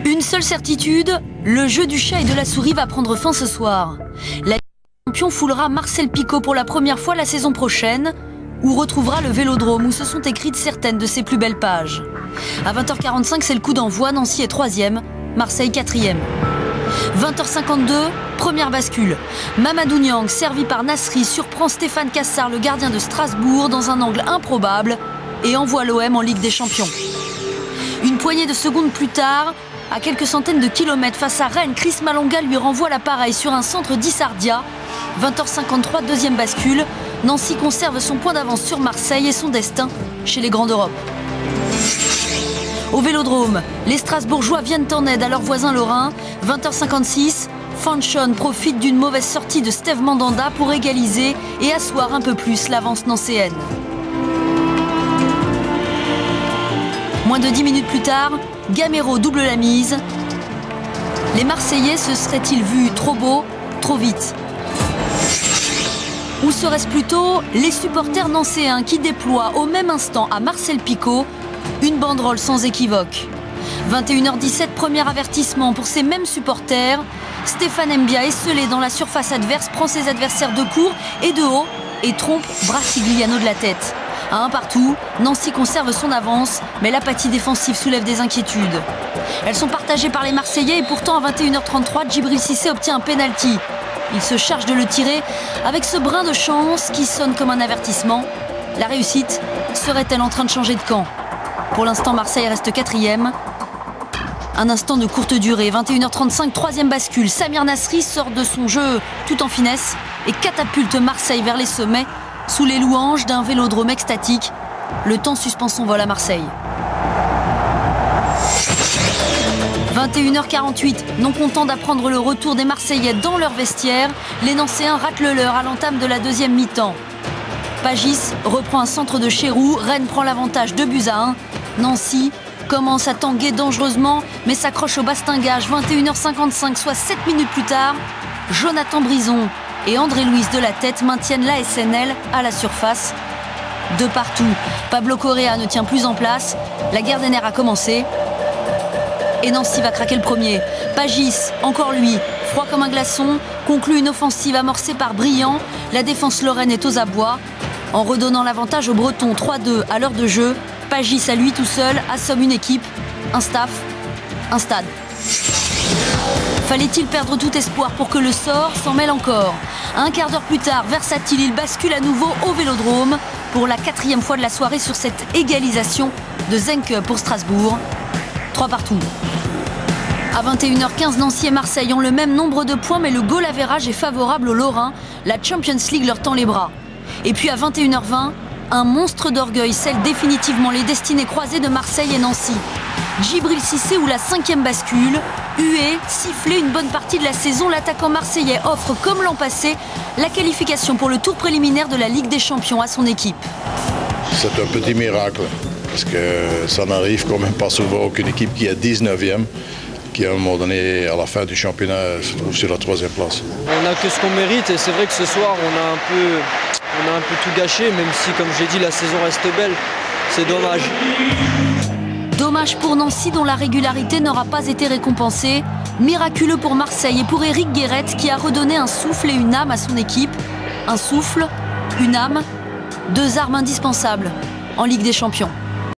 Une seule certitude, le jeu du chat et de la souris va prendre fin ce soir. La champion foulera Marcel Picaud pour la première fois la saison prochaine, ou retrouvera le Vélodrome où se sont écrites certaines de ses plus belles pages. À 20h45, c'est le coup d'envoi, Nancy est 3e, Marseille 4e. 20h52, première bascule. Mamadou Niang, servi par Nasri, surprend Stéphane Cassard, le gardien de Strasbourg, dans un angle improbable et envoie l'OM en Ligue des Champions. Une poignée de secondes plus tard, à quelques centaines de kilomètres face à Rennes, Chris Malonga lui renvoie l'appareil sur un centre d'Issardia. 20h53, deuxième bascule. Nancy conserve son point d'avance sur Marseille et son destin chez les Grands d'Europe. Au Vélodrome, les Strasbourgeois viennent en aide à leurs voisins lorrains. 20h56, Fanchon profite d'une mauvaise sortie de Steve Mandanda pour égaliser et asseoir un peu plus l'avance nancéenne. Moins de 10 minutes plus tard, Gamero double la mise. Les Marseillais se seraient-ils vus trop beau, trop vite? Ou serait-ce plutôt les supporters nancéens qui déploient au même instant à Marcel Picaud une banderole sans équivoque? 21h17, premier avertissement pour ces mêmes supporters. Stéphane Mbia, esselé dans la surface adverse, prend ses adversaires de court et de haut et trompe Brassigliano de la tête. À un partout, Nancy conserve son avance, mais l'apathie défensive soulève des inquiétudes. Elles sont partagées par les Marseillais et pourtant à 21h33, Djibril Cissé obtient un pénalty. Il se charge de le tirer avec ce brin de chance qui sonne comme un avertissement. La réussite serait-elle en train de changer de camp? Pour l'instant, Marseille reste 4e. Un instant de courte durée, 21h35, troisième bascule. Samir Nasri sort de son jeu tout en finesse et catapulte Marseille vers les sommets sous les louanges d'un Vélodrome extatique. Le temps suspend son vol à Marseille. 21h48, non contents d'apprendre le retour des Marseillais dans leur vestiaire, les Nancéens ratent le leur à l'entame de la deuxième mi-temps. Pagis reprend un centre de Chérou, Rennes prend l'avantage 2-1. Nancy commence à tanguer dangereusement, mais s'accroche au bastingage. 21h55, soit 7 minutes plus tard, Jonathan Brison et André-Louis de la Tête maintiennent la SNL à la surface. De partout, Pablo Correa ne tient plus en place, la guerre des nerfs a commencé. Et Nancy va craquer le premier. Pagis, encore lui, froid comme un glaçon, conclut une offensive amorcée par Briand. La défense lorraine est aux abois. En redonnant l'avantage aux Bretons 3-2 à l'heure de jeu, Pagis à lui tout seul assomme une équipe, un staff, un stade. Fallait-il perdre tout espoir pour que le sort s'en mêle encore? Un quart d'heure plus tard, versatile, il bascule à nouveau au Vélodrome pour la 4e fois de la soirée sur cette égalisation de Zenke pour Strasbourg. 3 partout. À 21h15, Nancy et Marseille ont le même nombre de points, mais le goal average est favorable aux Lorrains. La Champions League leur tend les bras. Et puis à 21h20, un monstre d'orgueil scelle définitivement les destinées croisées de Marseille et Nancy. Djibril Cissé ou la 5e bascule, hué, sifflé une bonne partie de la saison, l'attaquant marseillais offre, comme l'an passé, la qualification pour le tour préliminaire de la Ligue des Champions à son équipe. C'est un petit miracle, parce que ça n'arrive quand même pas souvent qu'une équipe qui est 19e, qui à un moment donné, à la fin du championnat, se trouve sur la 3e place. On n'a que ce qu'on mérite et c'est vrai que ce soir, on a un peu tout gâché, même si, comme j'ai dit, la saison reste belle. C'est dommage. Dommage pour Nancy dont la régularité n'aura pas été récompensée. Miraculeux pour Marseille et pour Éric Guéret qui a redonné un souffle et une âme à son équipe. Un souffle, une âme, 2 armes indispensables en Ligue des Champions.